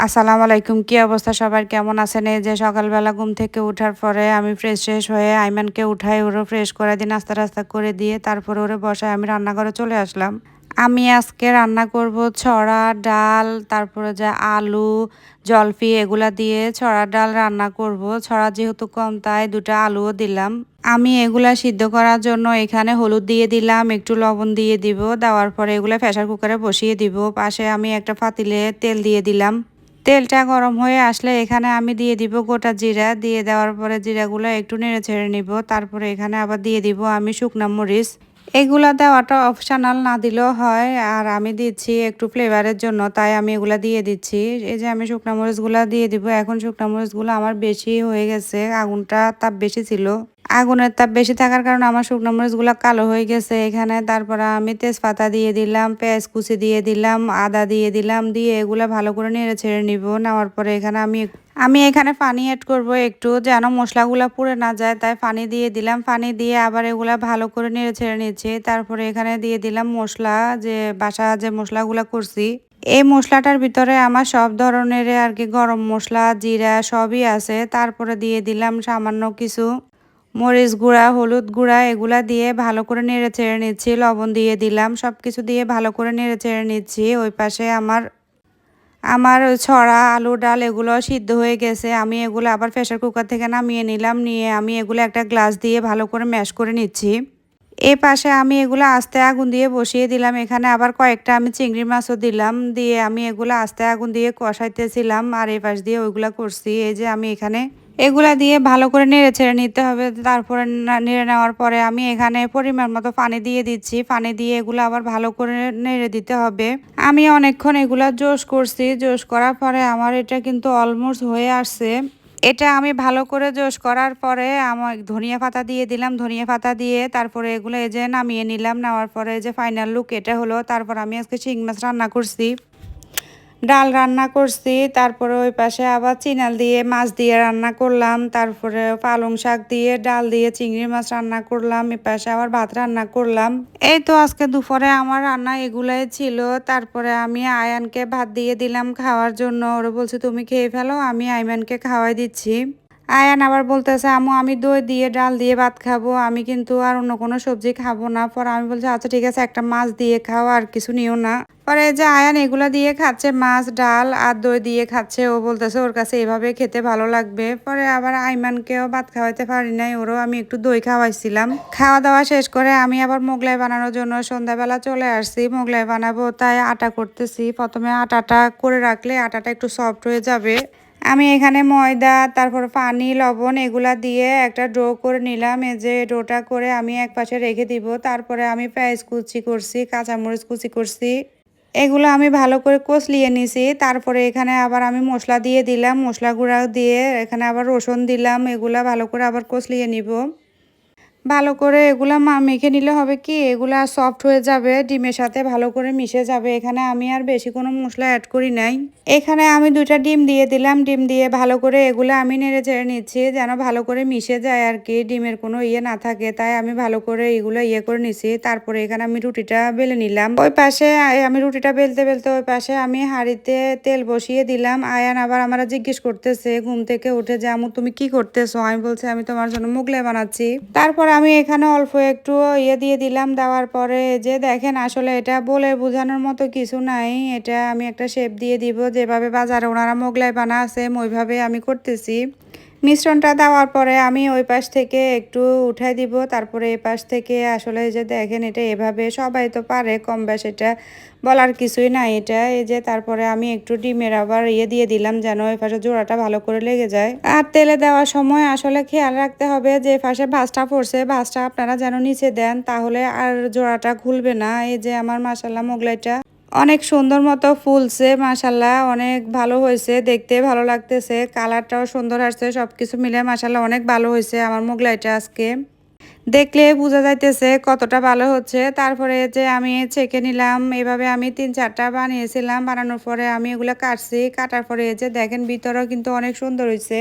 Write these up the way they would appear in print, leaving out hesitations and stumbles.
আসসালামু আলাইকুম। কি অবস্থা সবার? কেমন আছেন? এই যে সকালবেলা ঘুম থেকে উঠার পরে আমি ফ্রেশ হয়ে আইমানকে উঠাই, ওরে ফ্রেশ করে দিয়ে নাস্তা-টাস্তা করে দিয়ে তারপরে ওরে বসায় আমি রান্নাঘরে চলে আসলাম। আমি আজকে রান্না করব ছড়া ডাল, তারপরে যে আলু, জলফি এগুলা দিয়ে ছড়া ডাল রান্না করব। ছড়া যেহেতু কম তাই ২ টা আলুও দিলাম। আমি এগুলা সিদ্ধ করার জন্য এখানে হলুদ দিয়ে দিলাম, একটু লবণ দিয়ে দিব। দেওয়ার পরে এগুলা প্রেসার কুকারে বসিয়ে দিব। পাশে আমি একটা পাতিলে তেল দিয়ে দিলাম। তেলটা গরম হয়ে আসলে এখানে আমি দিয়ে দিব গোটা জিরা, দিয়ে দেওয়ার পরে জিরাগুলো একটু নেড়ে ছেড়ে নিব। তারপরে এখানে আবার দিয়ে দিব আমি শুকনা মরিচ। এগুলা দেওয়াটা অপশনাল, না দিলেও হয়, আর আমি দিচ্ছি একটু ফ্লেভারের জন্য, তাই আমি এগুলা দিয়ে দিচ্ছি। এই যে আমি শুকনা মরিচগুলা দিয়ে দিব। এখন শুকনা মরিচগুলো আমার বেশি হয়ে গেছে, আগুনটা তাপ বেশি ছিল। আগুনের তাপ বেশি থাকার কারণে আমার শুকনো মরিচগুলো কালো হয়ে গেছে এখানে। তারপরে আমি তেজপাতা দিয়ে দিলাম, পেঁয়াজ কুচি দিয়ে দিলাম, আদা দিয়ে দিলাম, দিয়ে এগুলো ভালো করে নেড়ে ছেড়ে নিব। নেওয়ার পরে এখানে আমি এখানে পানি অ্যাড করব একটু, যেন মশলাগুলো পুড়ে না যায়, তাই পানি দিয়ে দিলাম। পানি দিয়ে আবার এগুলা ভালো করে নেড়ে ছেড়ে নিচ্ছি। তারপরে এখানে দিয়ে দিলাম মশলা, যে বাসা যে মশলাগুলো করছি। এই মশলাটার ভিতরে আমার সব ধরনের আর কি গরম মশলা, জিরা সবই আছে। তারপরে দিয়ে দিলাম সামান্য কিছু মরিচ গুঁড়া, হলুদ গুঁড়া, এগুলা দিয়ে ভালো করে নেড়ে চেড়ে নিচ্ছি। লবণ দিয়ে দিলাম, সব কিছু দিয়ে ভালো করে নেড়ে চেড়ে নিচ্ছি। ওই পাশে আমার আমার ওই ছড়া আলু ডাল এগুলো সিদ্ধ হয়ে গেছে। আমি এগুলো আবার প্রেসার কুকার থেকে নামিয়ে নিলাম, নিয়ে আমি এগুলো একটা গ্লাস দিয়ে ভালো করে ম্যাশ করে নিচ্ছি। এ পাশে আমি এগুলো আস্তে আগুন দিয়ে বসিয়ে দিলাম। এখানে আবার কয়েকটা আমি চিংড়ি মাছও দিলাম, দিয়ে আমি এগুলো আস্তে আগুন দিয়ে কষাইতেছিলাম, আর এই পাশ দিয়ে ওইগুলা করছি। এই যে আমি এখানে এগুলা দিয়ে ভালো করে নেড়ে ছেড়ে নিতে হবে। তারপরে নেড়ে নেওয়ার পরে আমি এখানে পরিমাণ মতো পানি দিয়ে দিচ্ছি। পানি দিয়ে এগুলো আবার ভালো করে নেড়ে দিতে হবে। আমি অনেকক্ষণ এগুলা জোশ করছি। জোশ করার পরে আমার এটা কিন্তু অলমোস্ট হয়ে আসছে। এটা আমি ভালো করে জোশ করার পরে আমার ধনিয়া পাতা দিয়ে দিলাম। ধনিয়া পাতা দিয়ে তারপরে এগুলো এই যে নামিয়ে নিলাম। নেওয়ার পরে যে ফাইনাল লুক এটা হলো। তারপর আমি আজকে শিং মাছ রান্না করছি, ডাল রান্না করছি, তারপরে ওই পাশে আবার চিনাল দিয়ে মাছ দিয়ে রান্না করলাম, তারপরে পালং শাক দিয়ে ডাল দিয়ে চিংড়ি মাছ রান্না করলাম, এই পাশে আবার ভাত রান্না করলাম। এই তো আজকে দুপুরে আমার রান্না এগুলাই ছিল। তারপরে আমি আয়ানকে ভাত দিয়ে দিলাম খাওয়ার জন্য। ওরা বলছে তুমি খেয়ে ফেলো, আমি আইমানকে খাওয়াই দিচ্ছি। আয়ান আবার বলতেছে আম্মু আমি দই দিয়ে ডাল দিয়ে ভাত খাবো, আমি কিন্তু আর অন্য কোনো সবজি খাবো না। পরে আমি বলছি আচ্ছা ঠিক আছে, একটা মাছ দিয়ে খাও, আর কিছু নিও না। পরে এই যে আয়ান এগুলা দিয়ে খাচ্ছে, মাছ ডাল আর দই দিয়ে খাচ্ছে। ও বলতেছে ওর কাছে এভাবে খেতে ভালো লাগবে। পরে আবার আইমানকেও ভাত খাওয়াইতে পারি নাই, ওরও আমি একটু দই খাওয়াইছিলাম। খাওয়া দাওয়া শেষ করে আমি আবার মোগলাই বানানোর জন্য সন্ধ্যাবেলা চলে আসছি। মোগলাই বানাবো তাই আটা করতেছি। প্রথমে আটাটা করে রাখলে আটাটা একটু সফট হয়ে যাবে। আমি এখানে ময়দা, তারপর পানি, লবণ এগুলা দিয়ে একটা ডো করে নিলাম। এই যে ডোটা করে আমি এক পাশে রেখে দিব। তারপরে আমি পেঁয়াজ কুচি করছি, কাঁচামরিচ কুচি করছি, এগুলো আমি ভালো করে কষলিয়ে নিছি। তারপরে এখানে আবার আমি মশলা দিয়ে দিলাম, মশলা গুঁড়া দিয়ে এখানে আবার রসুন দিলাম। এগুলা ভালো করে আবার কষলিয়ে নিব। ভালো করে এগুলা মেখে নিলে হবে কি, এগুলা সফট হয়ে যাবে, ডিমের সাথে ভালো করে মিশে যাবে। এখানে আমি আর বেশি কোনো মশলা অ্যাড করি নাই। এখানে আমি 2টা ডিম দিয়ে দিলাম। ডিম দিয়ে ভালো করে এগুলা আমি নেড়ে চেড়ে নিচ্ছি, যেন ভালো করে মিশে যায় আর কি, ডিমের কোনো ইয়ে না থাকে। তাই আমি ভালো করে এগুলো ইয়ে করে নিছি। তারপরে এখানে আমি রুটিটা বেলে নিলাম। ওই পাশে আমি রুটিটা বেলতে বেলতে ওই পাশে আমি হাঁড়িতে তেল বসিয়ে দিলাম। আয়ান আবার আমরা জিজ্ঞেস করতেছে ঘুম থেকে উঠে যে আম্মু তুমি কি করতেছো? আমি বলছি আমি তোমার জন্য মোগলাই বানাচ্ছি। তারপর আমি এখানে অল্প একটু ইয়ে দিয়ে দিলাম। দেওয়ার পরে যে দেখেন আসলে এটা বলে বোঝানোর মতো কিছু নাই। এটা আমি একটা শেপ দিয়ে দিব, যেভাবে বাজারে ওনারা মোগলাই বানা আছে ওইভাবে আমি করতেছি। মিশ্রণটা দেওয়ার পরে আমি ওই পাশ থেকে একটু উঠাই দিব। তারপরে এই পাশ থেকে আসলে যে দেখেন এটা এভাবে সবাই তো পারে কম বেশ, এটা বলার কিছুই নাই। এটা এই যে তারপরে আমি একটু ডিমের আবার ইয়ে দিয়ে দিলাম, যেন ওই পাশে জোড়াটা ভালো করে লেগে যায়। আর তেলে দেওয়ার সময় আসলে খেয়াল রাখতে হবে যে পাশে ভাঁজটা পড়ছে, ভাঁজটা আপনারা যেন নিচে দেন, তাহলে আর জোড়াটা খুলবে না। এই যে আমার মাশাল্লাহ মোগলাইটা অনেক সুন্দর মতো ফুলছে, মাশাল্লাহ অনেক ভালো হয়েছে, দেখতে ভালো লাগতেছে, কালারটাও সুন্দর আসছে, সবকিছু মিলে মাশাল্লাহ অনেক ভালো হয়েছে আমার মোগলাইটা আজকে। দেখলে বোঝা যাইতেছে কতটা ভালো হচ্ছে। তারপরে যে আমি ছেঁকে নিলাম, এভাবে আমি 3-4টা বানিয়েছিলাম। বানানোর পরে আমি এগুলো কাটছি, কাটার পরে যে দেখেন ভিতরেও কিন্তু অনেক সুন্দর হয়েছে।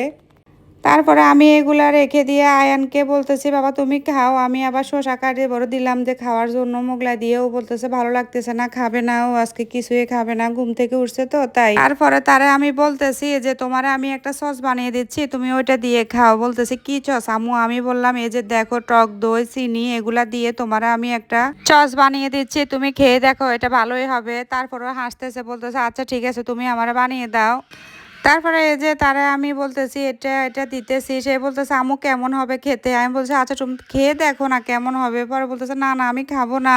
তারপরে আমি এগুলা রেখে দিয়ে আয়ানকে বলতেছি বাবা তুমি খাও, আমি আবার শসা কাটিয়ে বড় দিলাম যে খাওয়ার জন্য, মোগলা দিয়েও বলতেছে ভালো লাগতেছে না, খাবে না, ও আজকে কিছুই খাবে না, ঘুম থেকে উঠছে তো তাই। তারপরে তারে আমি বলতেছি যে তোমারে আমি একটা সস বানিয়ে দিচ্ছি, তুমি ওইটা দিয়ে খাও। বলতেছে কি সস আম্মু? আমি বললাম এই যে দেখো টক দই চিনি এগুলা দিয়ে তোমারে আমি একটা সস বানিয়ে দিচ্ছি, তুমি খেয়ে দেখো, এটা ভালোই হবে। তারপরে হাসতেছে, বলতেছে আচ্ছা ঠিক আছে তুমি আমার বানিয়ে দাও। তারপরে এই যে তারা আমি বলতেছি এটা এটা দিতেছি, সে বলতেছে আম্মু কেমন হবে খেতে? আমি বলছি আচ্ছা তুমি খেয়ে দেখো না কেমন হবে। পরে বলতেছে না না আমি খাবো না।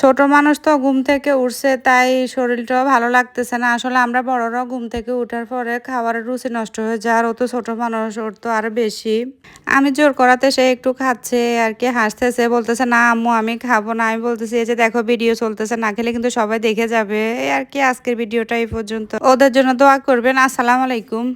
ছোট মানুষ তো ঘুম থেকে উঠছে তাই শরীরটাও ভালো লাগতেছে না। আসলে আমরা বড়রাও ঘুম থেকে উঠার পরে খাবারের রুচি নষ্ট হয়ে যায়, আর ও তো ছোট মানুষ, ওর তো আরো বেশি। আমি জোর করাতে সে একটু খাচ্ছে আর কি, হাসতেছে, বলতেছে না আম্মু আমি খাবো না। আমি বলতেছি এই যে দেখো ভিডিও চলতেছে, না খেলে কিন্তু সবাই দেখে যাবে। এই আর কি, আজকের ভিডিওটা এই পর্যন্ত। ওদের জন্য দোয়া করবেন। আসসালামু আলাইকুম।